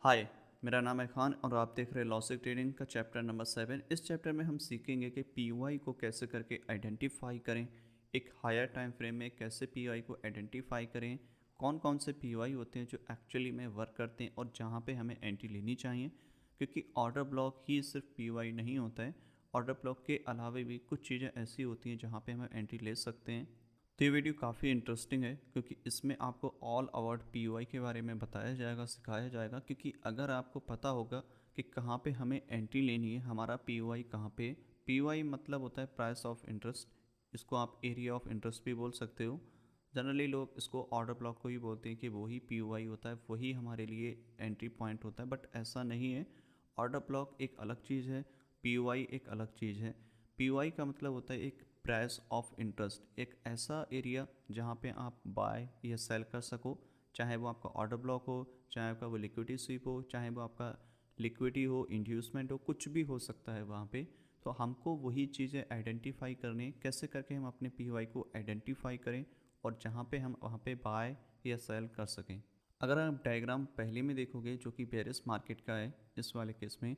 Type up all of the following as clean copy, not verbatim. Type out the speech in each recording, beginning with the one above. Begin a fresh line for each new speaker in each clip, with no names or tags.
हाय, मेरा नाम है खान और आप देख रहे हैं लॉजिक ट्रेडिंग का चैप्टर नंबर 7। इस चैप्टर में हम सीखेंगे कि पीओआई को कैसे करके आइडेंटिफाई करें, एक हायर टाइम फ्रेम में कैसे पीओआई को आइडेंटिफाई करें, कौन कौन से पीओआई होते हैं जो एक्चुअली में वर्क करते हैं और जहां पे हमें एंट्री लेनी चाहिए, क्योंकि ऑर्डर ब्लॉक ही सिर्फ पीओआई नहीं होता है। ऑर्डर ब्लॉक के अलावा भी कुछ चीज़ें ऐसी होती हैं जहाँ पे हम एंट्री ले सकते हैं। तो ये वीडियो काफ़ी इंटरेस्टिंग है क्योंकि इसमें आपको ऑल अबाउट पीओआई के बारे में बताया जाएगा, सिखाया जाएगा। क्योंकि अगर आपको पता होगा कि कहाँ पे हमें एंट्री लेनी है, हमारा पीओआई कहाँ पे, पीओआई मतलब होता है प्राइस ऑफ इंटरेस्ट, इसको आप एरिया ऑफ इंटरेस्ट भी बोल सकते हो। जनरली लोग इसको ऑर्डर ब्लॉक को ही बोलते हैं कि वही पीओआई होता है, वही हमारे लिए एंट्री पॉइंट होता है, बट ऐसा नहीं है। ऑर्डर ब्लॉक एक अलग चीज़ है, पीओआई एक अलग चीज़ है। पीओआई का मतलब होता है एक प्राइस ऑफ इंटरेस्ट, एक ऐसा एरिया जहाँ पे आप बाय या सेल कर सको, चाहे वो आपका ऑर्डर ब्लॉक हो, चाहे आपका वो लिक्विडिटी स्वीप हो, चाहे वो आपका लिक्विडिटी हो, इंड्यूसमेंट हो, कुछ भी हो सकता है वहाँ पे। तो हमको वही चीज़ें आइडेंटिफाई करनी, कैसे करके हम अपने पीओआई को आइडेंटिफाई करें और जहाँ पे हम वहाँ पे बाय या सेल कर सकें। अगर आप डायग्राम पहले में देखोगे जो कि बेरिस मार्केट का है, इस वाले केस में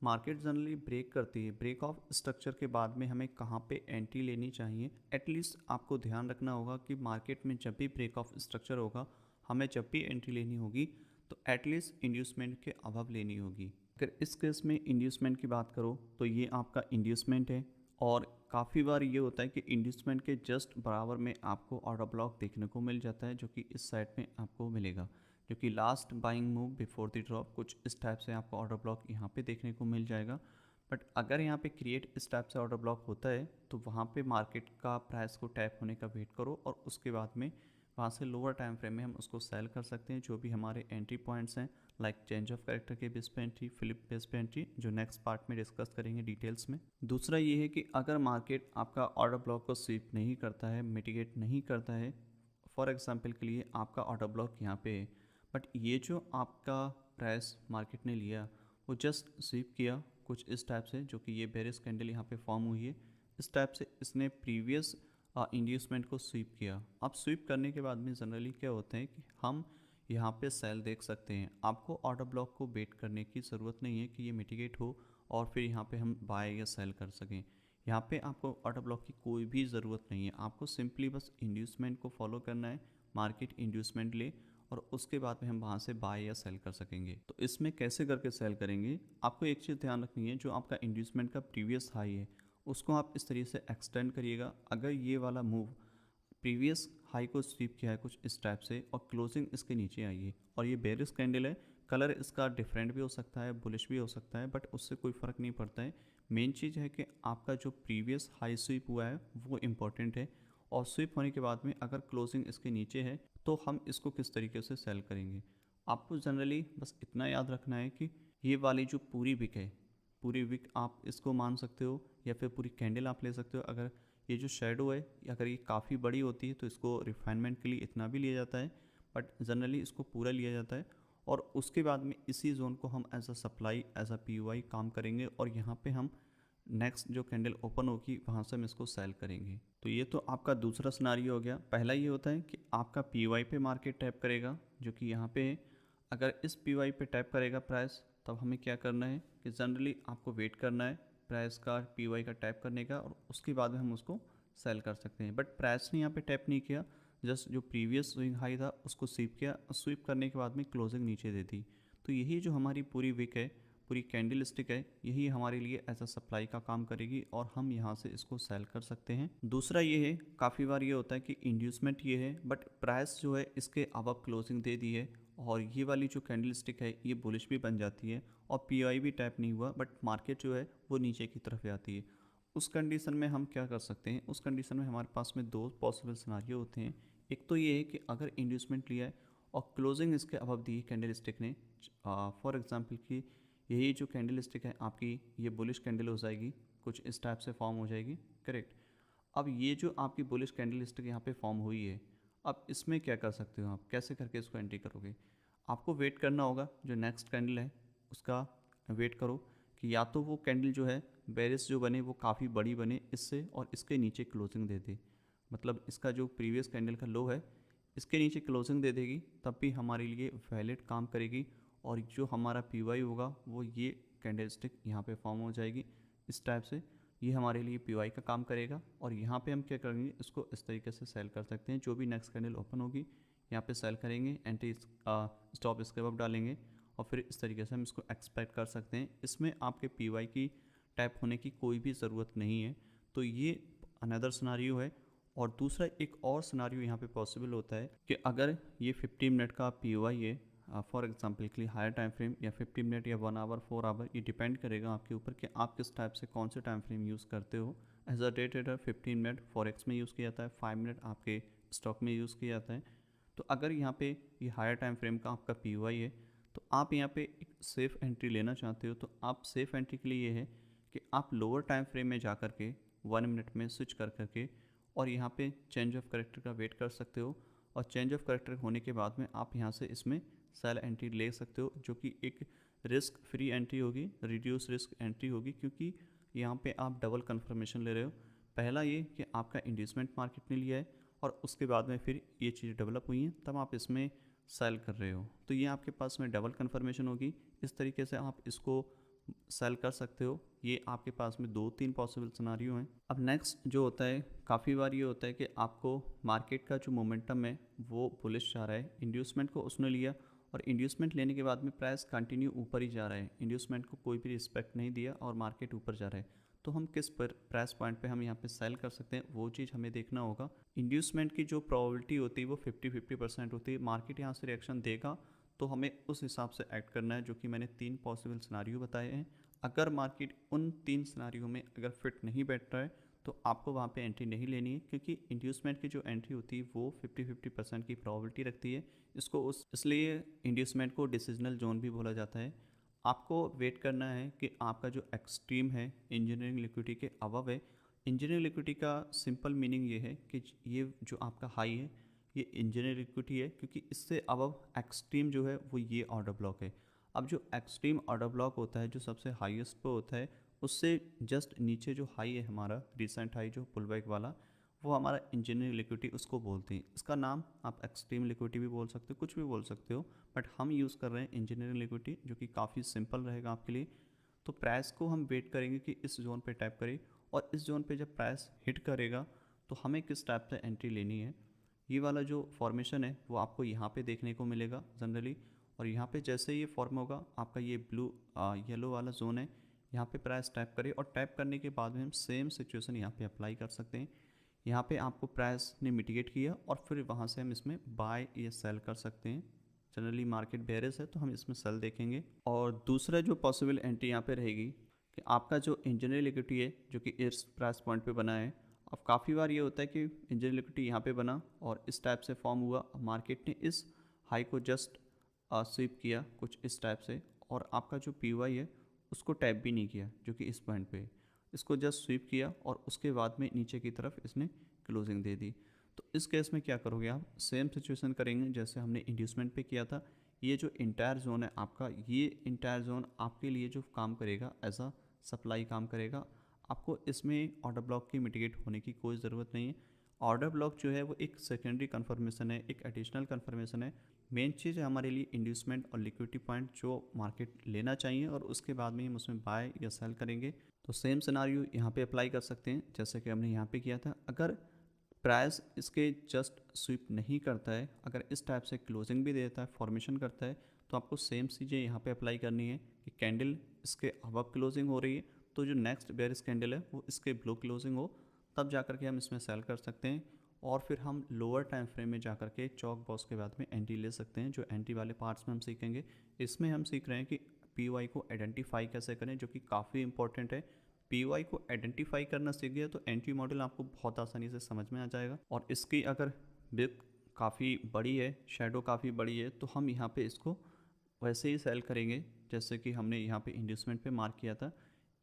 मार्केट जनरली ब्रेक करती है। ब्रेक ऑफ स्ट्रक्चर के बाद में हमें कहाँ पे एंट्री लेनी चाहिए, एटलीस्ट आपको ध्यान रखना होगा कि मार्केट में जब भी ब्रेक ऑफ स्ट्रक्चर होगा, हमें जब भी एंट्री लेनी होगी तो एटलीस्ट इंड्यूसमेंट के अबव लेनी होगी। अगर इस केस में इंड्यूसमेंट की बात करो तो ये आपका इंड्यूसमेंट है, और काफ़ी बार ये होता है कि इंड्यूसमेंट के जस्ट बराबर में आपको ऑर्डर ब्लॉक देखने को मिल जाता है, जो कि इस साइड में आपको मिलेगा, जो कि last buying move before the drop, कुछ इस टाइप से आपको ऑर्डर ब्लॉक यहाँ पे देखने को मिल जाएगा। बट अगर यहाँ पे क्रिएट इस टाइप से ऑर्डर ब्लॉक होता है तो वहाँ पे मार्केट का प्राइस को टैप होने का वेट करो, और उसके बाद में वहाँ से लोअर टाइम फ्रेम में हम उसको सेल कर सकते हैं। जो भी हमारे एंट्री पॉइंट्स हैं, लाइक चेंज ऑफ कैरेक्टर के बेस पे एंट्री, फ्लिप बेस पे एंट्री, जो नेक्स्ट पार्ट में डिस्कस करेंगे डिटेल्स में। दूसरा ये है कि अगर मार्केट आपका ऑर्डर ब्लॉक को स्वीप नहीं करता है, मिटिगेट नहीं करता है, फॉर एग्जांपल के लिए आपका ऑर्डर ब्लॉक यहाँ पे है, बट ये जो आपका प्राइस मार्केट ने लिया वो जस्ट स्वीप किया कुछ इस टाइप से, जो कि ये बेरिस कैंडल यहाँ पे फॉर्म हुई है, इस टाइप से इसने प्रीवियस इंड्यूसमेंट को स्वीप किया। अब स्वीप करने के बाद में जनरली क्या होता है कि हम यहाँ पे सेल देख सकते हैं। आपको ऑर्डर ब्लॉक को वेट करने की ज़रूरत नहीं है कि ये मिटिगेट हो और फिर यहाँ पे हम बाय या सेल कर सकें। यहाँ पे आपको ऑर्डर ब्लॉक की कोई भी ज़रूरत नहीं है, आपको सिंपली बस इंड्यूसमेंट को फॉलो करना है। मार्केट इंड्यूसमेंट ले और उसके बाद में हम वहाँ से बाय या सेल कर सकेंगे। तो इसमें कैसे करके सेल करेंगे, आपको एक चीज़ ध्यान रखनी है, जो आपका इंड्यूसमेंट का प्रीवियस हाई है उसको आप इस तरीके से एक्सटेंड करिएगा। अगर ये वाला मूव प्रीवियस हाई को स्वीप किया है कुछ इस टाइप से और क्लोजिंग इसके नीचे आई है, और ये बेरिस कैंडल है, कलर इसका डिफरेंट भी हो सकता है, बुलिश भी हो सकता है, बट उससे कोई फ़र्क नहीं पड़ता है। मेन चीज़ है कि आपका जो प्रीवियस हाई स्वीप हुआ है वो इम्पोर्टेंट है, और स्वीप होने के बाद में अगर क्लोजिंग इसके नीचे है तो हम इसको किस तरीके से सेल करेंगे। आपको जनरली बस इतना याद रखना है कि ये वाली जो पूरी विक है, पूरी विक आप इसको मान सकते हो या फिर पूरी कैंडल आप ले सकते हो। अगर ये जो शेडो है, अगर ये काफ़ी बड़ी होती है तो इसको रिफाइनमेंट के लिए इतना भी लिया जाता है, बट जनरली इसको पूरा लिया जाता है। और उसके बाद में इसी जोन को हम as a supply, as a POI काम करेंगे, और यहाँ पे हम नेक्स्ट जो कैंडल ओपन होगी वहाँ से हम इसको सेल करेंगे। तो ये तो आपका दूसरा सिनारियो हो गया। पहला ये होता है कि आपका पीओआई पे मार्केट टैप करेगा, जो कि यहाँ पे है। अगर इस पीओआई पे टैप करेगा प्राइस, तब हमें क्या करना है कि जनरली आपको वेट करना है प्राइस का पीओआई का टैप करने का, और उसके बाद में हम उसको सेल कर सकते हैं। बट प्राइस ने यहाँ पे टैप नहीं किया, जस्ट जो प्रीवियस स्विंग हाई था उसको स्वीप किया, स्वीप करने के बाद में क्लोजिंग नीचे दे दी। तो यही जो हमारी पूरी विक है, पूरी कैंडल स्टिक है, यही हमारे लिए एज अ सप्लाई का काम करेगी और हम यहाँ से इसको सेल कर सकते हैं। दूसरा ये है, काफ़ी बार ये होता है कि इंड्यूसमेंट ये है बट प्राइस जो है इसके अब क्लोजिंग दे दी है, और ये वाली जो कैंडल स्टिक है ये बुलिश भी बन जाती है, और पीआई भी टैप नहीं हुआ बट मार्केट जो है वो नीचे की तरफ आती है। उस कंडीशन में हम क्या कर सकते हैं, उस कंडीशन में हमारे पास में दो पॉसिबल सिनारियो होते हैं। एक तो ये है कि अगर इंड्यूसमेंट लिया है और क्लोजिंग इसके अबव दी कैंडल स्टिक ने, फॉर एग्जांपल कि यही जो कैंडल स्टिक है आपकी, ये बुलिश कैंडल हो जाएगी, कुछ इस टाइप से फॉर्म हो जाएगी, करेक्ट। अब ये जो आपकी बुलिश कैंडल स्टिक यहाँ पे फॉर्म हुई है, अब इसमें क्या कर सकते हो आप, कैसे करके इसको एंट्री करोगे। आपको वेट करना होगा, जो नेक्स्ट कैंडल है उसका वेट करो कि या तो वो कैंडल जो है बेरिस जो बने वो काफ़ी बड़ी बने इससे, और इसके नीचे क्लोजिंग दे दे, मतलब इसका जो प्रीवियस कैंडल का लो है इसके नीचे क्लोजिंग दे देगी, तब भी हमारे लिए वैलिड काम करेगी। और जो हमारा पी वाई होगा वो ये कैंडलस्टिक यहाँ पे फॉर्म हो जाएगी इस टाइप से। ये हमारे लिए पी वाई का काम करेगा और यहाँ पे हम क्या करेंगे, इसको इस तरीके से सेल कर सकते हैं। जो भी नेक्स्ट कैंडल ओपन होगी यहाँ पे सेल करेंगे, एंट्री स्टॉप इसके अब डालेंगे और फिर इस तरीके से हम इसको एक्सपेक्ट कर सकते हैं। इसमें आपके पी वाई की टैप होने की कोई भी ज़रूरत नहीं है। तो ये अनदर सिनारियो है। और दूसरा एक और सिनारियो यहाँ पे पॉसिबल होता है कि अगर ये 50 मिनट का पी वाई है फॉर एग्जांपल के लिए हायर टाइम फ्रेम, या 50 मिनट या 1 आवर 4 आवर, ये डिपेंड करेगा आपके ऊपर कि आप किस टाइप से कौन से टाइम फ्रेम यूज़ करते हो। As a day trader 15 minute forex में यूज़ किया जाता है, 5 मिनट आपके स्टॉक में यूज़ किया जाता है। तो अगर यहाँ पे ये हायर टाइम फ्रेम का आपका पी वाई है तो आप यहाँ पे एक सेफ़ एंट्री लेना चाहते हो, तो आप सेफ़ एंट्री के लिए ये है कि आप लोअर टाइम फ्रेम में जा कर के 1 मिनट में स्विच कर करके और यहाँ पे चेंज ऑफ करेक्टर का वेट कर सकते हो। और चेंज ऑफ करेक्टर होने के बाद में आप यहाँ से इसमें सेल एंट्री ले सकते हो, जो कि एक रिस्क फ्री एंट्री होगी, रिड्यूस रिस्क एंट्री होगी, क्योंकि यहाँ पे आप डबल कंफर्मेशन ले रहे हो। पहला ये कि आपका इंड्यूसमेंट मार्केट ने लिया है और उसके बाद में फिर ये चीज़ डेवलप हुई हैं, तब आप इसमें सेल कर रहे हो, तो ये आपके पास में डबल कंफर्मेशन होगी। इस तरीके से आप इसको सेल कर सकते हो। ये आपके पास में 2-3 पॉसिबल सिनारियो हैं। अब नेक्स्ट जो होता है, काफ़ी बार ये होता है कि आपको मार्केट का जो मोमेंटम है वो बुलिश जा रहा है, इंड्यूसमेंट को उसने लिया और इंड्यूसमेंट लेने के बाद में प्राइस कंटिन्यू ऊपर ही जा रहा है, इंड्यूसमेंट को कोई भी रिस्पेक्ट नहीं दिया और मार्केट ऊपर जा रहा है। तो हम किस पर प्राइस पॉइंट पे हम यहाँ पे सेल कर सकते हैं, वो चीज़ हमें देखना होगा। इंड्यूसमेंट की जो प्रोबेबिलिटी होती है वो 50-50% होती है। मार्केट यहाँ से रिएक्शन देगा तो हमें उस हिसाब से एक्ट करना है, जो कि मैंने 3 पॉसिबल सिनारियो बताए हैं। अगर मार्केट उन 3 सिनारियो में अगर फिट नहीं बैठ रहा है तो आपको वहाँ पे एंट्री नहीं लेनी है, क्योंकि इंड्यूसमेंट की जो एंट्री होती है वो 50-50% की प्रोबेबिलिटी रखती है। इसको उस इसलिए इंड्यूसमेंट को डिसीजनल जोन भी बोला जाता है। आपको वेट करना है कि आपका जो एक्सट्रीम है इंजीनियरिंग लिक्विडिटी के अबव है। इंजीनियरिंग लिक्विडिटी का सिंपल मीनिंग ये है कि ये जो आपका हाई है ये इंजीनियरिंग लिक्विडिटी है, क्योंकि इससे अबव एक्सट्रीम जो है वो ये ऑर्डर ब्लॉक है। अब जो एक्सट्रीम ऑर्डर ब्लॉक होता है जो सबसे हाईएस्ट पे होता है, उससे जस्ट नीचे जो हाई है हमारा रिसेंट हाई जो पुल बैक वाला, वो हमारा इंजीनियरिंग लिक्विडिटी उसको बोलते हैं। इसका नाम आप एक्सट्रीम लिक्विडिटी भी बोल सकते हो, कुछ भी बोल सकते हो, बट हम यूज़ कर रहे हैं इंजीनियरिंग लिक्विडिटी, जो कि काफ़ी सिंपल रहेगा आपके लिए। तो प्राइस को हम वेट करेंगे कि इस जोन पे टैप करे और इस जोन पे जब प्राइस हिट करेगा तो हमें किस टाइप से एंट्री लेनी है। ये वाला जो फॉर्मेशन है वो आपको यहाँ पे देखने को मिलेगा जनरली। और यहाँ पे जैसे ये फॉर्म होगा आपका ये ब्लू येलो वाला जोन है, यहाँ पे प्राइस टैप करे और टैप करने के बाद में हम सेम सिचुएशन यहाँ पे अप्लाई कर सकते हैं। यहाँ पे आपको प्राइस ने मिटिगेट किया और फिर वहाँ से हम इसमें बाय या सेल कर सकते हैं। जनरली मार्केट बेयरिश है तो हम इसमें सेल देखेंगे। और दूसरा जो पॉसिबल एंट्री यहाँ पे रहेगी कि आपका जो इंजीनियरिंग लिक्विडिटी है जो कि इस प्राइस पॉइंट पे बना है। अब काफ़ी बार ये होता है कि इंजीनियरिंग लिक्विडिटी यहाँ पे बना और इस टाइप से फॉर्म हुआ, मार्केट ने इस हाई को जस्ट स्वीप किया कुछ इस टाइप से, और आपका जो पी वाई है उसको टैप भी नहीं किया जो कि इस पॉइंट पे, इसको जस्ट स्वीप किया और उसके बाद में नीचे की तरफ इसने क्लोजिंग दे दी। तो इस केस में क्या करोगे आप, सेम सिचुएशन करेंगे जैसे हमने इंड्यूसमेंट पे किया था। ये जो इंटायर जोन है आपका, ये इंटायर जोन आपके लिए जो काम करेगा एज अ सप्लाई काम करेगा। आपको इसमें ऑर्डर ब्लॉक की मिटिगेट होने की कोई ज़रूरत नहीं है। ऑर्डर ब्लॉक जो है वो एक सेकेंडरी कन्फर्मेशन है, एक एडिशनल कन्फर्मेशन है। मेन चीज़ है हमारे लिए इंड्यूसमेंट और लिक्विडिटी पॉइंट जो मार्केट लेना चाहिए और उसके बाद में हम उसमें बाय या सेल करेंगे। तो सेम सिनारियो यहाँ पे अप्लाई कर सकते हैं जैसे कि हमने यहाँ पे किया था। अगर प्राइस इसके जस्ट स्वीप नहीं करता है, अगर इस टाइप से क्लोजिंग भी देता है, फॉर्मेशन करता है, तो आपको सेम चीज़ें यहाँ पे अप्लाई करनी है कि कैंडल इसके अबव क्लोजिंग हो रही है तो जो नेक्स्ट बेयरिश कैंडल है वो इसके ब्लो क्लोजिंग हो, तब जा कर के हम इसमें सेल कर सकते हैं। और फिर हम लोअर टाइम फ्रेम में जा कर के चौक बॉक्स के बाद में एंट्री ले सकते हैं। जो एंट्री वाले पार्ट्स में हम सीखेंगे, इसमें हम सीख रहे हैं कि पी वाई को आइडेंटिफाई कैसे करें, जो कि काफ़ी इंपॉर्टेंट है। पी वाई को आइडेंटिफाई करना सीख गया तो एंट्री मॉडल आपको बहुत आसानी से समझ में आ जाएगा। और इसकी अगर बिग काफ़ी बड़ी है, शेडो काफ़ी बड़ी है, तो हम यहाँ पे इसको वैसे ही सेल करेंगे जैसे कि हमने यहाँ पे इंड्यूसमेंट पे मार्क किया था।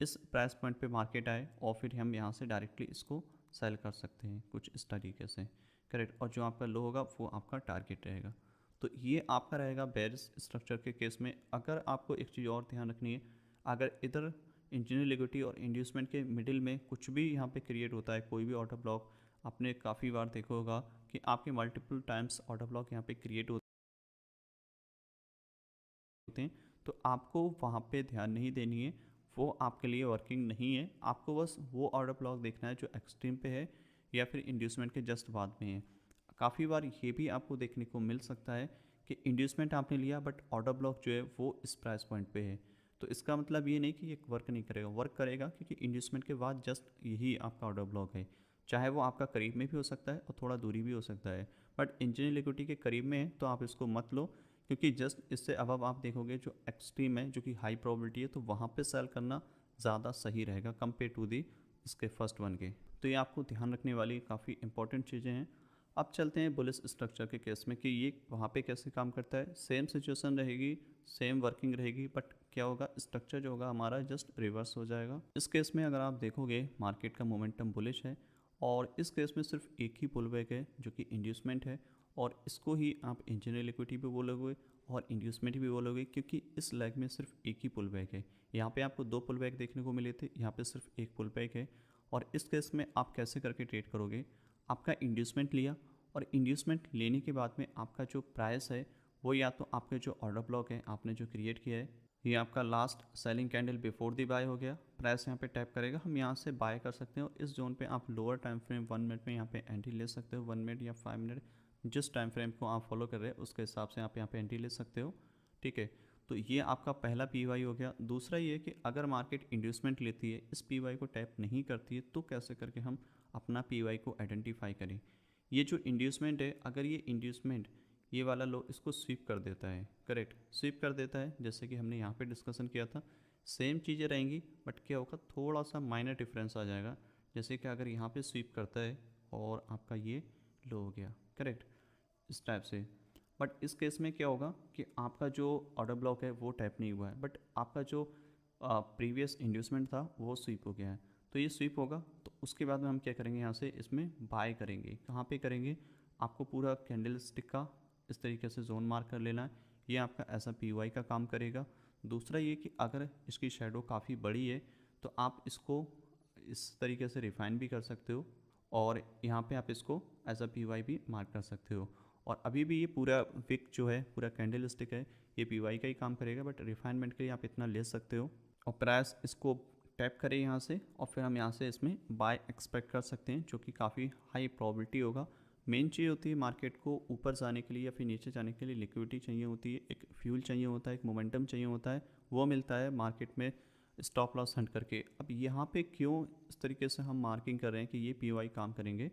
इस प्राइस पॉइंट पे मार्केट आए और फिर हम यहाँ से डायरेक्टली इसको सेल कर सकते हैं कुछ इस तरीके से, करेक्ट। और जो आपका लो होगा वो आपका टारगेट रहेगा। तो ये आपका रहेगा बेयरिश स्ट्रक्चर के केस में। अगर आपको एक चीज़ और ध्यान रखनी है, अगर इधर इंजीनियरिंग लिक्विडिटी और इंड्यूसमेंट के मिडिल में कुछ भी यहाँ पे क्रिएट होता है, कोई भी ऑर्डर ब्लॉक, आपने काफ़ी बार देखा होगा कि आपके मल्टीपल टाइम्स ऑर्डर ब्लॉक यहाँ पे क्रिएट होते होते हैं, तो आपको वहाँ पे ध्यान नहीं देनी है, वो आपके लिए वर्किंग नहीं है। आपको बस वो ऑर्डर ब्लॉक देखना है जो एक्सट्रीम पे है या फिर इंड्यूसमेंट के जस्ट बाद में है। काफ़ी बार ये भी आपको देखने को मिल सकता है कि इंड्यूसमेंट आपने लिया बट ऑर्डर ब्लॉक जो है वो इस प्राइस पॉइंट पे है, तो इसका मतलब ये नहीं कि ये वर्क नहीं करेगा, वर्क करेगा, क्योंकि इंड्यूसमेंट के बाद जस्ट यही आपका ऑर्डर ब्लॉक है। चाहे वो आपका करीब में भी हो सकता है और थोड़ा दूरी भी हो सकता है, बट इंजीनियर लिक्विडिटी के करीब में है तो आप इसको मत लो, क्योंकि जस्ट इससे अब आप देखोगे जो एक्सट्रीम है, जो कि हाई प्रोबेबिलिटी है, तो वहाँ पे सेल करना ज़्यादा सही रहेगा कंपेयर टू दी इसके फर्स्ट वन के। तो ये आपको ध्यान रखने वाली काफ़ी इंपॉर्टेंट चीज़ें हैं। अब चलते हैं बुलिश स्ट्रक्चर के केस में कि ये वहाँ पे कैसे काम करता है। सेम सिचुएशन रहेगी, सेम वर्किंग रहेगी, बट क्या होगा, स्ट्रक्चर जो होगा हमारा जस्ट रिवर्स हो जाएगा। इस केस में अगर आप देखोगे मार्केट का मोमेंटम बुलिश है और इस केस में सिर्फ एक ही पुल बैक है जो कि इंड्यूसमेंट है, और इसको ही आप इंजीनियर लिक्विडिटी भी बोलोगे और इंड्यूसमेंट भी बोलोगे, क्योंकि इस लेग में सिर्फ एक ही पुल बैक है। यहाँ पे आपको दो पुल बैक देखने को मिले थे, यहाँ पे सिर्फ एक पुल बैक है। और इस केस में आप कैसे करके ट्रेड करोगे, आपका इंड्यूसमेंट लिया और इंड्यूसमेंट लेने के बाद में आपका जो प्राइस है वो या तो आपके जो ऑर्डर ब्लॉक है आपने जो क्रिएट किया है, ये आपका last selling candle before the buy हो गया, प्राइस यहाँ पे टैप करेगा, हम यहाँ से बाय कर सकते हो। इस जोन पे आप लोअर टाइम फ्रेम 1 मिनट में यहाँ पे एंट्री ले सकते हो, 1 मिनट या 5 मिनट, जिस टाइम फ्रेम को आप फॉलो कर रहे हैं उसके हिसाब से आप यहाँ पे एंट्री ले सकते हो। ठीक है, तो ये आपका पहला पीवाई हो गया। दूसरा ये कि अगर मार्केट इंड्यूसमेंट लेती है, इस पीवाई को टैप नहीं करती है, तो कैसे करके हम अपना पीवाई को आइडेंटिफाई करें। ये जो इंड्यूसमेंट है, अगर ये इंड्यूसमेंट ये वाला लो इसको स्वीप कर देता है, करेक्ट, स्वीप कर देता है, जैसे कि हमने यहाँ पे डिस्कशन किया था, सेम चीज़ें रहेंगी, बट क्या होगा, थोड़ा सा माइनर डिफरेंस आ जाएगा। जैसे कि अगर यहाँ पे स्वीप करता है और आपका ये लो हो गया, करेक्ट, इस टाइप से, बट इस केस में क्या होगा कि आपका जो ऑर्डर ब्लॉक है वो टैप नहीं हुआ है, बट आपका जो प्रीवियस इंड्यूसमेंट था वो स्वीप हो गया है। तो ये स्वीप होगा तो उसके बाद में हम क्या करेंगे, यहाँ से इसमें बाय करेंगे। कहाँ पे करेंगे, आपको पूरा कैंडल स्टिक का इस तरीके से जोन मार्क कर लेना है, ये आपका ऐसा पीवाई का काम करेगा। दूसरा ये कि अगर इसकी शेडो काफ़ी बड़ी है तो आप इसको इस तरीके से रिफाइन भी कर सकते हो, और यहाँ पे आप इसको एज अ पीवाई भी मार्क कर सकते हो। और अभी भी ये पूरा विक जो है, पूरा कैंडल स्टिक है, ये पीवाई का ही काम करेगा, बट रिफाइनमेंट के लिए आप इतना ले सकते हो। और प्राइस इसको टैप करें यहाँ से और फिर हम यहाँ से इसमें बाय एक्सपेक्ट कर सकते हैं, जो कि काफ़ी हाई प्रोबेबिलिटी होगा। मेन चीज़ होती है मार्केट को ऊपर जाने के लिए या फिर नीचे जाने के लिए लिक्विडिटी चाहिए होती है, एक फ्यूल चाहिए होता है, एक मोमेंटम चाहिए होता है, वो मिलता है मार्केट में स्टॉप लॉस हंट करके। अब यहाँ पे क्यों इस तरीके से हम मार्किंग कर रहे हैं कि ये पीवाई काम करेंगे,